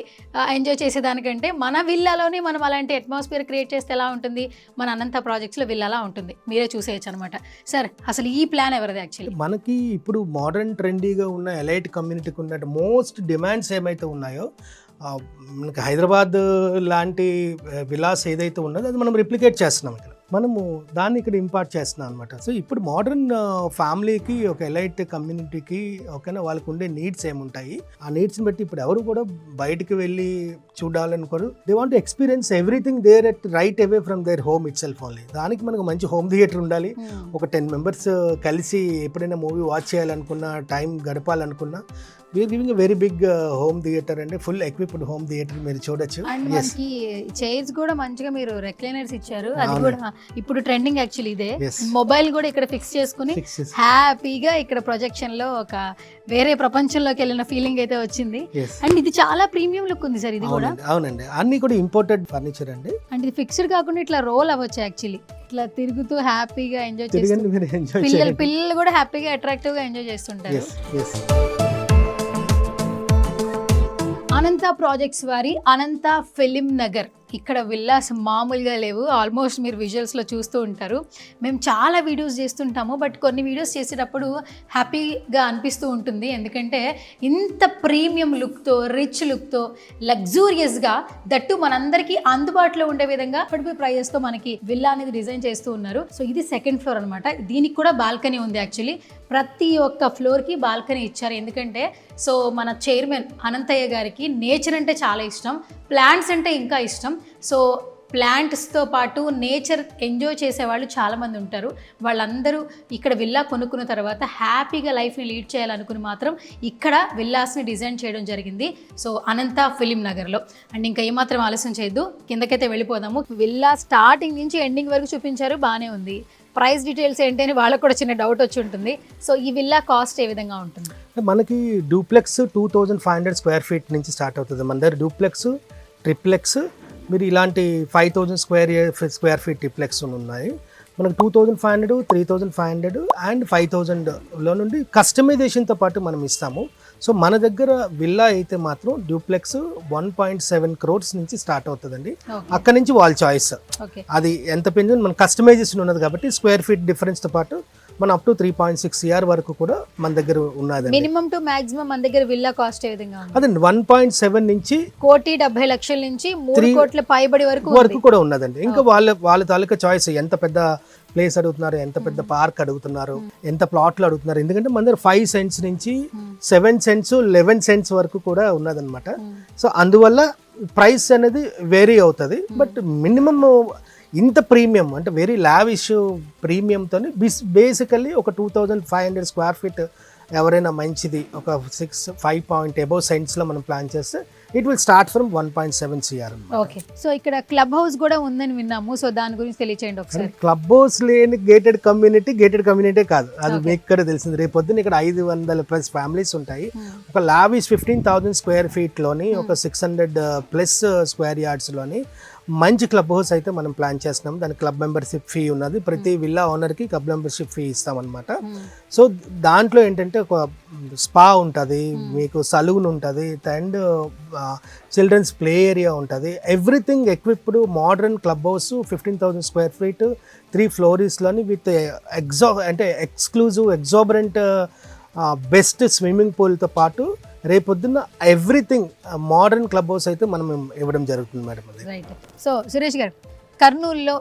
ఎంజాయ్ చేసేదానికంటే మన విల్లాలోనే మనం అలాంటి అట్మాస్ఫియర్ క్రియేట్ చేస్తే ఎలా ఉంటుంది? మన అనంత ప్రాజెక్ట్స్లో విల్లాలా ఉంటుంది. మీరే చూసేయచ్చు అనమాట. సార్, అసలు ఈ ప్లాన్ ఎవరిది యాక్చువల్లీ? మనకి ఇప్పుడు మోడర్న్ ట్రెండీగా ఉన్న ఎలైట్ కమ్యూనిటీకి ఉన్న మోస్ట్ డిమాండ్స్ ఏమైతే ఉన్నాయో, మనకి హైదరాబాద్ లాంటి విలాస్ ఏదైతే ఉన్నదో అది మనం రిప్లికేట్ చేస్తున్నాం ఇక్కడ. మనము దాన్ని ఇక్కడ ఇంపార్ట్ చేస్తున్నాం అనమాట. సో ఇప్పుడు మోడర్న్ ఫ్యామిలీకి, ఒక ఎలైట్ కమ్యూనిటీకి ఓకేనా, వాళ్ళకు ఉండే నీడ్స్ ఏముంటాయి, ఆ నీడ్స్ని బట్టి ఇప్పుడు ఎవరు కూడా బయటకు వెళ్ళి చూడాలనుకోరు. They want to experience everything there at right away from their home itself only. దానికి మనకు మంచి హోమ్ థియేటర్ ఉండాలి. ఒక 10 members కలిసి ఎప్పుడైనా మూవీ వాచ్ చేయాలనుకున్నా, టైం గడపాలనుకున్నా, we are giving very big home theatre అండి, ఫుల్ ఎక్విప్డ్ హోమ్ థియేటర్ మీరు చూడొచ్చు. అండ్ మనకి చైర్స్ కూడా మంచిగా మీరు రెక్లైనర్స్ ఇచ్చారు. అది కూడా ఇప్పుడు ట్రెండింగ్ యాక్చువల్లీ ఇదే. మొబైల్ కూడా ఇక్కడ ఫిక్స్ చేసుకుని హ్యాపీగా ఇక్కడ ప్రొజెక్షన్ లో ఒక వేరే ప్రపంచంలోకి వెళ్ళిన ఫీలింగ్ అయితే వచ్చింది. అండ్ ఇది చాలా ప్రీమియం లుక్ ఉంది సార్. ఇది కూడా అవునండి, అన్ని కూడా ఇంపోర్టెడ్ ఫర్నిచర్ అండి. అండ్ ఇది ఫిక్స్డ్ కాకుండా ఇట్లా రోల్ అవ్వచ్చు యాక్చువల్లీ. ఇట్లా తిరుగుతూ హ్యాపీగా ఎంజాయ్ చేస్తారు. పిల్లలు కూడా హ్యాపీగా అట్రాక్టివ్ గా ఎంజాయ్ చేస్తుంటారు. అనంత ప్రాజెక్ట్స్ వారి అనంత ఫిలిం నగర్, ఇక్కడ విల్లాస్ మామూలుగా లేవు. ఆల్మోస్ట్ మీరు విజువల్స్లో చూస్తూ ఉంటారు. మేము చాలా వీడియోస్ చేస్తుంటాము, బట్ కొన్ని వీడియోస్ చేసేటప్పుడు హ్యాపీగా అనిపిస్తూ ఉంటుంది. ఎందుకంటే ఇంత ప్రీమియం లుక్తో, రిచ్ లుక్తో, లగ్జూరియస్గా, దట్టు మనందరికీ అందుబాటులో ఉండే విధంగా అఫోర్డబుల్ ప్రైజెస్తో మనకి విల్లా అనేది డిజైన్ చేస్తూ ఉన్నారు. సో ఇది 2nd floor అనమాట. దీనికి కూడా బాల్కనీ ఉంది యాక్చువల్లీ. ప్రతి ఒక్క ఫ్లోర్కి బాల్కనీ ఇచ్చారు. ఎందుకంటే సో మన చైర్మన్ అనంతయ్య గారికి నేచర్ అంటే చాలా ఇష్టం, ప్లాంట్స్ అంటే ఇంకా ఇష్టం. సో ప్లాంట్స్తో పాటు నేచర్ ఎంజాయ్ చేసేవాళ్ళు చాలామంది ఉంటారు. వాళ్ళందరూ ఇక్కడ విల్లా కొనుక్కున్న తర్వాత హ్యాపీగా లైఫ్ని లీడ్ చేయాలనుకుని మాత్రం ఇక్కడ విల్లాస్ని డిజైన్ చేయడం జరిగింది. సో అనంత ఫిలిం నగర్లో. అండ్ ఇంకా ఏమాత్రం ఆలస్యం చేయొద్దు, కిందకైతే వెళ్ళిపోదాము. విల్లా స్టార్టింగ్ నుంచి ఎండింగ్ వరకు చూపించారు, బాగానే ఉంది. ప్రైస్ డీటెయిల్స్ ఏంటి అని వాళ్ళకు కూడా చిన్న డౌట్ వచ్చి ఉంటుంది. సో ఈ విల్లా కాస్ట్ ఏ విధంగా ఉంటుంది? మనకి డూప్లెక్స్ 2500 square feet నుంచి స్టార్ట్ అవుతుంది. మన దగ్గర డూప్లెక్స్, ట్రిప్లెక్స్, మీరు ఇలాంటి 5000 square feet ట్రిప్లెక్స్ ఉన్నాయి. మనకు 2500, 3500 అండ్ 5000లో నుండి కస్టమైజేషన్తో పాటు మనం ఇస్తాము. సో మన దగ్గర విల్లా అయితే మాత్రం డూప్లెక్స్ 1.7 crores నుంచి స్టార్ట్ అవుతుందండి. అక్కడ నుంచి వాళ్ళ చాయిస్, అది ఎంత పెంచుతుంది మన కస్టమైజేషన్ ఉన్నది కాబట్టి స్క్వేర్ ఫీట్ డిఫరెన్స్తో పాటు మన అప్ టు 3.6 CR వరకు కూడా మన దగ్గర ఉన్నది. మినిమం టు మాక్సిమం మన దగ్గర విల్లా కాస్ట్ ఏ విధంగా ఉంది? అదే 1.7 నుంచి 1,70,00,000 నుంచి 3 కోట్ల పైబడి వరకు కూడా ఉన్నదండి. ఇంకా వాళ్ళ తాలూకా చాయిస్, ఎంత పెద్ద ప్లేస్ అడుగుతున్నారు, ఎంత పెద్ద పార్క్ అడుగుతున్నారు, ఎంత ప్లాట్లు అడుగుతున్నారు. ఎందుకంటే మన దగ్గర 5 cents నుంచి 7 cents, 11 cents వరకు కూడా ఉన్నదన్నమాట. సో అందువల్ల ప్రైస్ అనేది వేరీ అవుతుంది. బట్ మినిమం ఇంత ప్రీమియం అంటే వెరీ లావిష్ ప్రీమియంతో బేసికల్లీ ఒక 2500 square feet ఎవరైనా మంచిది ఒక 5 point above సెంట్స్లో మనం ప్లాన్ చేస్తే it will start from 1.7 CR. Okay, so ఇక్కడ క్లబ్ హౌస్ కూడా ఉందని విన్నాము. సో దాని గురించి తెలియచేయండి ఒకసారి. క్లబ్ హౌస్ లేని గేటెడ్ కమ్యూనిటీ కాదు, అది మీకు కూడా తెలిసింది. రేపు పొద్దున్న ఇక్కడ 500+ ఫ్యామిలీస్ ఉంటాయి. ఒక లావిష్ 15,000 square feet లోని ఒక 600+ square yards లోని మంచి క్లబ్ హౌస్ అయితే మనం ప్లాన్ చేస్తున్నాం. దానికి క్లబ్ మెంబర్షిప్ ఫీ ఉన్నది. ప్రతి విల్లా ఓనర్కి క్లబ్ మెంబర్షిప్ ఫీ ఇస్తామన్నమాట. సో దాంట్లో ఏంటంటే ఒక స్పా ఉంటుంది, మీకు సలూన్ ఉంటుంది, అండ్ చిల్డ్రన్స్ ప్లే ఏరియా ఉంటుంది. Everything equipped modern club house 15,000 square feet 3 floors with exclusive exuberant best swimming పూల్తో పాటు రేపొద్దున్న ఎవ్రీథింగ్ మోడర్న్ క్లబ్ హౌస్ అయితే మనం ఇవ్వడం జరుగుతుంది మేడం. రైట్. సో సురేష్ గారు, కర్నూలులో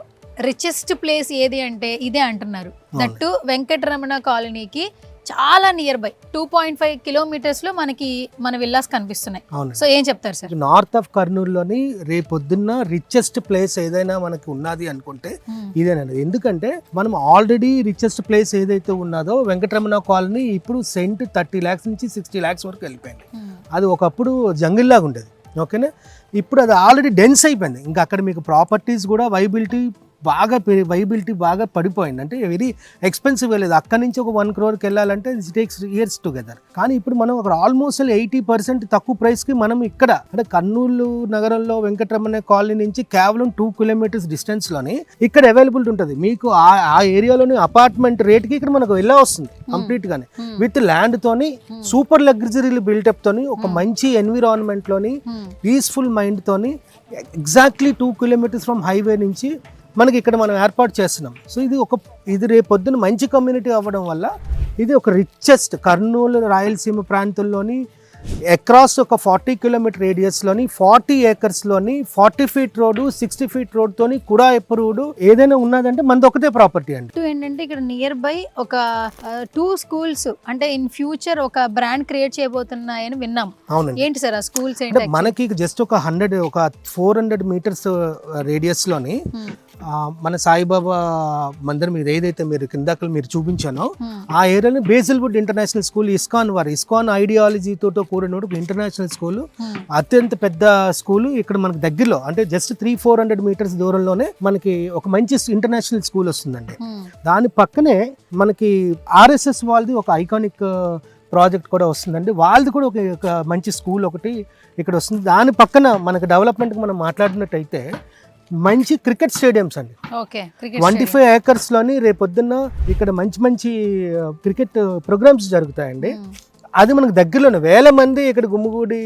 రిచెస్ట్ ప్లేస్ ఏది అంటే ఇదే అంటున్నారు. దట్టు వెంకటరమణ కాలనీకి చాలా నియర్ బై 2.5 kilometers లో మనకి మన విల్లాస్ కనిపిస్తున్నాయి. సో ఏం చెప్తారు సార్? నార్త్ ఆఫ్ కర్నూలులోని రేపొద్దున్న రిచెస్ట్ ప్లేస్ ఏదైనా మనకి ఉన్నది అనుకుంటే ఇదేనండి. ఎందుకంటే మనం ఆల్రెడీ రిచెస్ట్ ప్లేస్ ఏదైతే ఉన్నదో వెంకటరమణ కాలనీ ఇప్పుడు సెంట్ 30 lakhs నుంచి 60 lakhs వరకు వెళ్ళిపోయింది. అది ఒకప్పుడు జంగిల్ లాగా ఉండేది. ఓకేనా, ఇప్పుడు అది ఆల్రెడీ డెన్స్ అయిపోయింది. ఇంకా అక్కడ మీకు ప్రాపర్టీస్ కూడా వైబిలిటీ బాగా వైబిలిటీ బాగా పడిపోయింది. అంటే వెరీ ఎక్స్పెన్సివ్ లేదు. అక్కడి నుంచి ఒక 1 crore వెళ్ళాలంటే ఇట్ టేక్స్ ఇయర్స్ టుగెదర్. కానీ ఇప్పుడు మనం అక్కడ ఆల్మోస్ట్ 80% తక్కువ ప్రైస్కి మనం ఇక్కడ అంటే కర్నూలు నగరంలో వెంకటరమణ కాలనీ నుంచి కేవలం 2 kilometers డిస్టెన్స్లోని ఇక్కడ అవైలబిలిటీ ఉంటుంది. మీకు ఆ ఏరియాలోని అపార్ట్మెంట్ రేట్కి ఇక్కడ మనకు వెళ్ళా వస్తుంది కంప్లీట్గానే విత్ ల్యాండ్ తోని సూపర్ లగ్జరీ బిల్టప్ తోని ఒక మంచి ఎన్విరాన్మెంట్ లోని పీస్ఫుల్ మైండ్ తోని ఎగ్జాక్ట్లీ 2 kilometers ఫ్రమ్ హైవే నుంచి మనకి ఇక్కడ మనం ఏర్పాటు చేస్తున్నాం. సో ఇది రేపు పొద్దున మంచి కమ్యూనిటీ అవ్వడం వల్ల ఇది ఒక రిచెస్ట్ కర్నూలు రాయలసీమ ప్రాంతంలోని అక్రాస్ ఒక 40 kilometer రేడియస్లోని 40 acresలోని 40 feet రోడ్డు 60 feet రోడ్తోని కూడా ఎప్పుడు ఏదైనా ఉన్నదంటే మనది ఒకటే ప్రాపర్టీ అండి. ఏంటంటే ఇక్కడ నియర్ బై ఒక 2 schools అంటే ఇన్ ఫ్యూచర్ ఒక బ్రాండ్ క్రియేట్ చేయబోతున్నాయని విన్నాం. అవునండి. ఏంటి సార్ ఆ స్కూల్స్ అంటే మనకి జస్ట్ ఒక 400 meters రేడియస్లోని మన సాయిబాబా మందిరం మీద ఏదైతే మీరు కిందకి మీరు చూపించానో ఆ ఏరియాలో బేసిల్వుడ్ ఇంటర్నేషనల్ స్కూల్ ఇస్కాన్ ఐడియాలజీతో కూడిన ఒక ఇంటర్నేషనల్ స్కూల్, అత్యంత పెద్ద స్కూల్ ఇక్కడ మనకి దగ్గరలో అంటే జస్ట్ 300-400 meters దూరంలోనే మనకి ఒక మంచి ఇంటర్నేషనల్ స్కూల్ వస్తుందండి. దాని పక్కనే మనకి RSS వాళ్ళది ఒక ఐకానిక్ ప్రాజెక్ట్ కూడా వస్తుందండి. వాళ్ళది కూడా ఒక మంచి స్కూల్ ఒకటి ఇక్కడ వస్తుంది. దాని పక్కన మనకి డెవలప్మెంట్కి మనం మాట్లాడినట్టయితే మంచి క్రికెట్ స్టేడియంస్ అండి. 25 acresలోని రేపొద్దున్న ఇక్కడ మంచి క్రికెట్ ప్రోగ్రామ్స్ జరుగుతాయండి. అది మనకు దగ్గరలోనే 1000 మంది ఇక్కడ గుమ్మిగూడి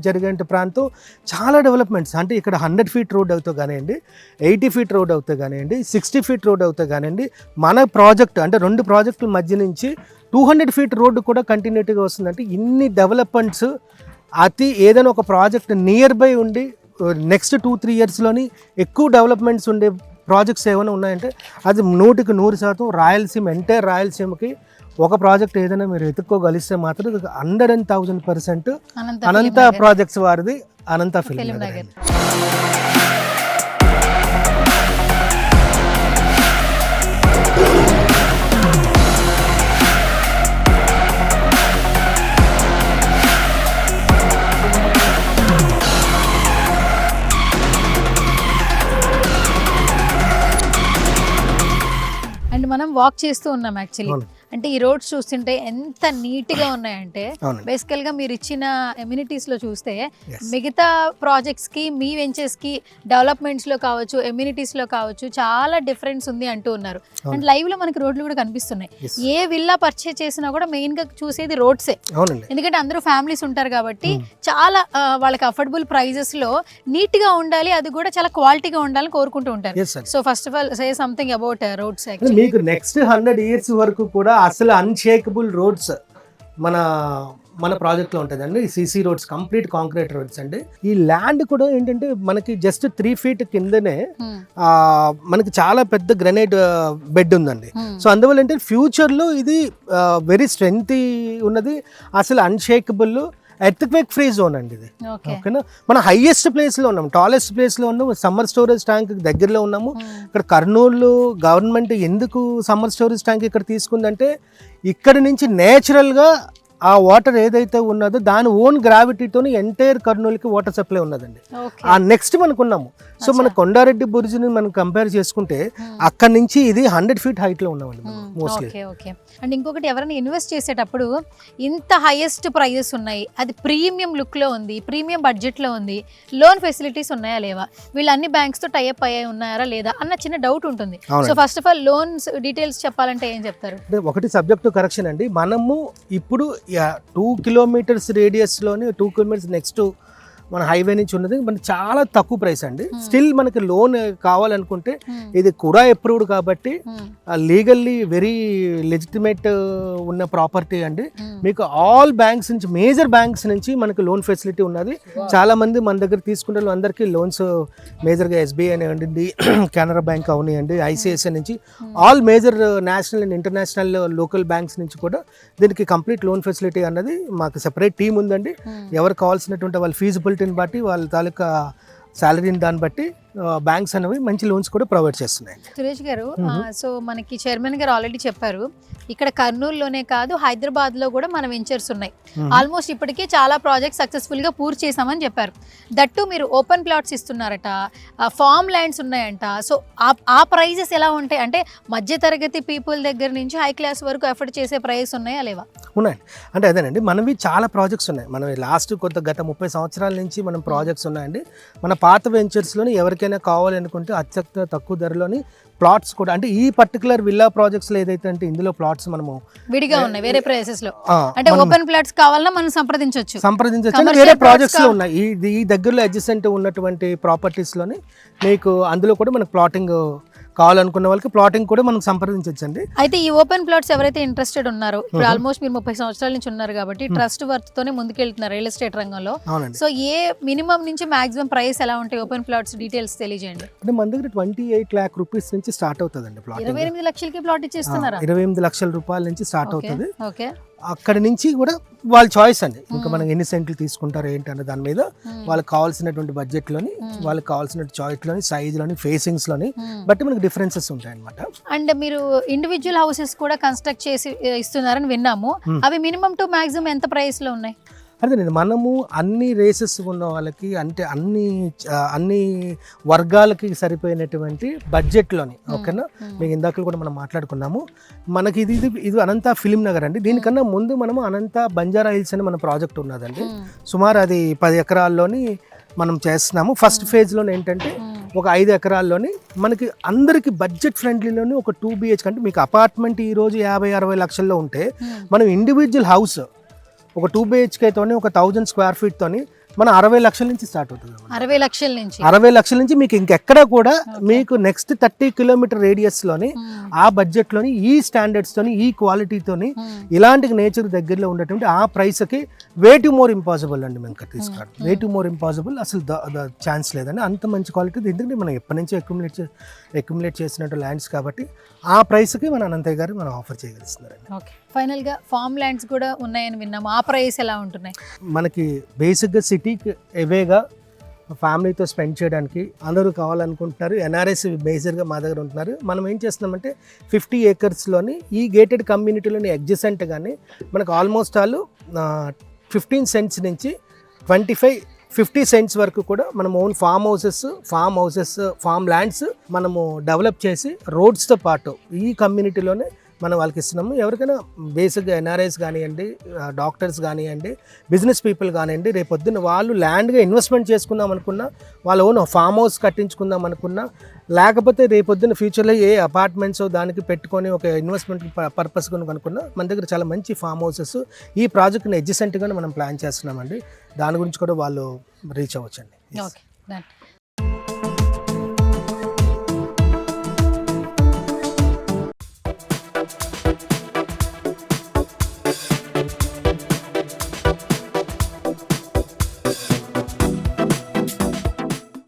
జరిగే ప్రాంతం చాలా డెవలప్మెంట్స్ అంటే ఇక్కడ 100 feet రోడ్ అవుతా కానివ్వండి, 80 feet రోడ్ అవుతా కానివ్వండి, 60 feet రోడ్ అవుతా కానివ్వండి, మన ప్రాజెక్ట్ అంటే 2 ప్రాజెక్టుల మధ్య నుంచి 200 feet రోడ్డు కూడా కంటిన్యూటీగా వస్తుందంటే ఇన్ని డెవలప్మెంట్స్ ఏదైనా ఒక ప్రాజెక్ట్ నియర్ బై ఉండి నెక్స్ట్ 2-3 yearsలోని ఎక్కువ డెవలప్మెంట్స్ ఉండే ప్రాజెక్ట్స్ ఏమైనా ఉన్నాయంటే అది 100% రాయలసీమ ఎంటైర్ రాయలసీమకి ఒక ప్రాజెక్ట్ ఏదైనా మీరు ఎత్తుక్కోగలిస్తే మాత్రం 100,000% అనంత ప్రాజెక్ట్స్ వారిది అనంత ఫిల్మ్ నగర్. అండ్ మనం వాక్ చేస్తూ ఉన్నాం యాక్చువల్లీ. అంటే ఈ రోడ్స్ చూస్తుంటే ఎంత నీట్గా ఉన్నాయంటే బేసికల్గా మీరు ఇచ్చిన ఎమ్యూనిటీస్లో చూస్తే మిగతా ప్రాజెక్ట్స్కి మీ వెంచర్స్కి డెవలప్మెంట్స్లో కావచ్చు ఎమ్యూనిటీస్లో కావచ్చు చాలా డిఫరెన్స్ ఉంది అంటూ ఉన్నారు. అండ్ లైవ్లో మనకి రోడ్లు కూడా కనిపిస్తున్నాయి. ఏ విల్లా పర్చేస్ చేసినా కూడా మెయిన్గా చూసేది రోడ్సే, ఎందుకంటే అందరూ ఫ్యామిలీస్ ఉంటారు కాబట్టి చాలా వాళ్ళకి అఫోర్డబుల్ ప్రైజెస్లో నీట్గా ఉండాలి, అది కూడా చాలా క్వాలిటీగా ఉండాలని కోరుకుంటూ ఉంటారు. So first of all say something about roads. మీకు నెక్స్ట్ 100 years వరకు కూడా అసలు అన్షేకబుల్ రోడ్స్ మన ప్రాజెక్ట్లో ఉంటుందండి. CC roads, complete concrete roads అండి. ఈ ల్యాండ్ కూడా ఏంటంటే మనకి జస్ట్ 3 feet కిందనే మనకి చాలా పెద్ద గ్రనైట్ బెడ్ ఉందండి. సో అందువల్ల ఏంటంటే ఫ్యూచర్లో ఇది వెరీ స్ట్రెంగ్త్ ఉన్నది, అసలు అన్షేకబుల్ ఎర్త్క్వేక్ ఫ్రీ జోన్ అండి ఇది. ఓకేనా, మన హైయెస్ట్ ప్లేస్లో ఉన్నాము, టాలెస్ట్ ప్లేస్లో ఉన్నాము, సమ్మర్ స్టోరేజ్ ట్యాంక్ దగ్గరలో ఉన్నాము. ఇక్కడ కర్నూలు గవర్నమెంట్ ఎందుకు సమ్మర్ స్టోరేజ్ ట్యాంక్ ఇక్కడ తీసుకుందంటే ఇక్కడ నుంచి నేచురల్గా ఆ వాటర్ ఏదైతే ఉన్నదో దాని ఓన్ గ్రావిటీతో ఎంటైర్ కర్నూలుకి వాటర్ సప్లై ఉన్నదండి. ఆ నెక్స్ట్ మనకున్నాము. సో మన కొండారెడ్డి బుర్జుని మనం కంపేర్ చేసుకుంటే అక్కడ నుంచి ఇది 100 feet హైట్లో ఉన్నామండి మోస్ట్లీ. అండ్ ఇంకొకటి, ఎవరైనా ఇన్వెస్ట్ చేసేటప్పుడు ఇంత హైయెస్ట్ ప్రైజెస్ ఉన్నాయి, అది ప్రీమియం లుక్లో ఉంది, ప్రీమియం బడ్జెట్లో ఉంది, లోన్ ఫెసిలిటీస్ ఉన్నాయా లేవా, వీళ్ళు అన్ని బ్యాంక్స్తో టైఅప్ అయ్యి ఉన్నారా లేదా అన్న చిన్న డౌట్ ఉంటుంది. So first of all loans details చెప్పాలంటే ఏం చెప్తారు? ఒకటి సబ్జెక్ట్ టు కరెక్షన్ అండి. మనము ఇప్పుడు 2 kilometers రేడియస్లోని 2 kilometers నెక్స్ట్ మన హైవే నుంచి ఉన్నది మనకి చాలా తక్కువ ప్రైస్ అండి. స్టిల్ మనకి లోన్ కావాలనుకుంటే ఇది కూడా అప్రూవ్డ్ కాబట్టి లీగల్లీ వెరీ లెజిటిమేట్ ఉన్న ప్రాపర్టీ అండి. మీకు ఆల్ బ్యాంక్స్ నుంచి, మేజర్ బ్యాంక్స్ నుంచి మనకి లోన్ ఫెసిలిటీ ఉన్నది. చాలా మంది మన దగ్గర తీసుకుంటే అందరికీ లోన్స్ మేజర్గా SBI అనివ్వండి, కెనరా బ్యాంక్ అవనివ్వండి, ICICI నుంచి all major national and international local banks నుంచి కూడా దీనికి కంప్లీట్ లోన్ ఫెసిలిటీ అన్నది మాకు సెపరేట్ టీం ఉందండి. ఎవరు కావాల్సినటువంటి వాళ్ళ ఫీజిబిలిటీని బట్టి వాళ్ళ తాలూకా శాలరీని దాన్ని బట్టి బ్యాంక్స్ అనేవి మంచి లోన్స్ కూడా ప్రొవైడ్ చేస్తున్నాయి. సురేష్ గారు, సో మనకి చైర్మన్ గారు ఆల్రెడీ చెప్పారు, ఇక్కడ కర్నూలులోనే కాదు హైదరాబాద్ లో కూడా మన వెంచర్స్ ఉన్నాయి. ఆల్మోస్ట్ ఇప్పటికే చాలా ప్రాజెక్ట్స్ సక్సెస్ఫుల్ గా పూర్తి చేసామని చెప్పారు. దట్టు మీరు ఓపెన్ ప్లాట్స్ ఇస్తున్నారట, ఫార్మ్ ల్యాండ్స్ ఉన్నాయంట. సో ఆ ప్రైజెస్ ఎలా ఉంటాయి? అంటే మధ్య తరగతి పీపుల్ దగ్గర నుంచి హై క్లాస్ వరకు ఎఫర్ట్ చేసే ప్రైస్ ఉన్నాయా లేవా? ఉన్నాయండి. అంటే అదేనండి, మనవి చాలా ప్రాజెక్ట్స్ ఉన్నాయి. మనం లాస్ట్ గత 30 సంవత్సరాల నుంచి మనం ప్రాజెక్ట్స్ ఉన్నాయండి. మన పాత వెంచర్స్లోని ఎవరికైనా కావాలనుకుంటే అత్యంత తక్కువ ధరలోని ప్లాట్స్ కూడా, అంటే ఈ పర్టికులర్ విల్లా ప్రాజెక్ట్స్ లో ఏదైతే అంటే ఇందులో ప్లాట్స్ మనము విడిగా ఉన్నాయి వేరే ప్రైసెస్ లో. అంటే ఓపెన్ ప్లాట్స్ కావాలన్నా మనం సంప్రదించవచ్చు. వేరే ప్రాజెక్ట్స్ లో ఉన్నాయి. ఈ దగ్గరలో అడ్జసెంట్ ఉన్నటువంటి ప్రాపర్టీస్ లోని మీకు అందులో కూడా మనకు ప్లాటింగ్ కావాలనుకున్న వాళ్ళకి ప్లాటింగ్ కూడా మనం సంప్రదించండి. అయితే ఈ ఓపెన్ ప్లాట్స్ ఎవరైతే ఇంట్రెస్టెడ్ ఉన్నారో, ఇప్పుడు ఆల్మోస్ట్ మీరు 30 సంవత్సరాల నుంచి ఉన్నారు కాబట్టి ట్రస్ట్ వర్త్ తోనే ముందుకెళ్తున్నారు రియల్ ఎస్టేట్ రంగంలో. సో ఏ మినిమం నుంచి మాక్సిమం ప్రైస్ ఎలా ఉంటాయి ఓపెన్ ప్లాట్స్ డీటెయిల్స్ తెలియజేయండి. అంటే మన దగ్గర 28 lakh rupees నుంచి స్టార్ట్ అవుతుందండి ప్లాట్. 28 లక్షలకి ప్లాట్ ఇచ్చేస్తున్నారా? 28 లక్షల రూపాయల నుంచి స్టార్ట్ అవుతుంది. ఓకే, అక్కడి నుంచి కూడా వాళ్ళ చాయిస్ అండి. ఇంకా మనం ఎన్ని సెంట్లు తీసుకుంటారు ఏంటి అన్న దాని మీద వాళ్ళకి కావాల్సినటువంటి బడ్జెట్లోని, వాళ్ళకి కావాల్సిన చాయిస్లోని, సైజ్లోని, ఫేసింగ్స్లోని బట్టి మనకి డిఫరెన్సెస్ ఉంటాయి అనమాట. అండ్ మీరు ఇండివిజువల్ హౌసెస్ కూడా కన్స్ట్రక్ట్ చేసి ఇస్తున్నారని విన్నాము. అవి మినిమం టు మాక్సిమం ఎంత ప్రైస్ లో ఉన్నాయి? అదేనండి, మనము అన్ని రేసెస్ ఉన్న వాళ్ళకి, అంటే అన్ని వర్గాలకి సరిపోయినటువంటి బడ్జెట్లోని, ఓకేనా. మీకు ఇందాక కూడా మనం మాట్లాడుకున్నాము. మనకి ఇది అనంత ఫిలిం నగర్ అండి. దీనికన్నా ముందు మనము అనంత బంజారా హిల్స్ అని మన ప్రాజెక్ట్ ఉన్నదండి. సుమారు అది 10 ఎకరాల్లోని మనం చేస్తున్నాము. ఫస్ట్ ఫేజ్లోనే ఏంటంటే ఒక 5 ఎకరాల్లోని మనకి అందరికి బడ్జెట్ ఫ్రెండ్లీలోని ఒక 2 BHK, అంటే మీకు అపార్ట్మెంట్ ఈరోజు 50-60 లక్షల్లో ఉంటే మనం ఇండివిజువల్ హౌస్ ఒక 2 BHK తోని ఒక 1000 square feet తోని మన 60 లక్షల నుంచి స్టార్ట్ అవుతుంది. 60 లక్షల నుంచి మీకు ఇంకెక్కడ కూడా మీకు నెక్స్ట్ 30 కిలోమీటర్ రేడియస్ లోని ఆ బడ్జెట్ లోని ఈ స్టాండర్డ్స్ తోని ఈ క్వాలిటీతోని ఇలాంటి నేచర్ దగ్గరలో ఉండేటువంటి ఆ ప్రైస్ కి వే టు మోర్ ఇంపాసిబుల్ అండి. మేము తీసుకురావడం వే టు మోర్ ఇంపాసిబుల్, అసలు ఛాన్స్ లేదండి. అంత మంచి క్వాలిటీ, ఎందుకంటే మనం ఎప్పటి నుంచో అక్యుములేట్ చేసినట్టు ల్యాండ్స్ కాబట్టి ఆ ప్రైస్ కి మన అనంతయ్య గారు మనం ఆఫర్ చేయగలుగుతున్నారండి. ఓకే, ఫైనల్ గా ఫార్మ్ ల్యాండ్స్ కూడా ఉన్నాయని విన్నాము. ఆ ప్రైస్ ఎలా ఉంటున్నాయి? మనకి బేసిక్గా సిటీకి ఎవేగా ఫ్యామిలీతో స్పెండ్ చేయడానికి అందరూ కావాలనుకుంటున్నారు. ఎన్ఆర్ఎస్ మేజర్గా మా దగ్గర ఉంటున్నారు. మనం ఏం చేస్తున్నామంటే 50 acresలోని ఈ గేటెడ్ కమ్యూనిటీలోని అడ్జసెంట్ కానీ మనకు ఆల్మోస్ట్ ఆల్ 15 cents నుంచి 50 cents వరకు కూడా మనం ఓన్ ఫామ్ ల్యాండ్స్ మనము డెవలప్ చేసి రోడ్స్తో పాటు ఈ కమ్యూనిటీలోనే మనం వాళ్ళకి ఇస్తున్నాము. ఎవరికైనా బేసిక్గా ఎన్ఆర్ఐస్ కానివ్వండి, డాక్టర్స్ కానివ్వండి, బిజినెస్ పీపుల్ కానివ్వండి, రేపొద్దున వాళ్ళు ల్యాండ్గా ఇన్వెస్ట్మెంట్ చేసుకుందాం అనుకున్నా, వాళ్ళ ఓన్ ఫామ్ హౌస్ కట్టించుకుందాం అనుకున్నా, లేకపోతే రేపొద్దున ఫ్యూచర్లో ఏ అపార్ట్మెంట్స్ దానికి పెట్టుకొని ఒక ఇన్వెస్ట్మెంట్ పర్పస్ అనుకున్నా, మన దగ్గర చాలా మంచి ఫామ్ హౌసెస్ ఈ ప్రాజెక్ట్ని అడ్జసెంట్గానే మనం ప్లాన్ చేస్తున్నామండి. దాని గురించి కూడా వాళ్ళు రీచ్ అవ్వచ్చండి. ఓకే.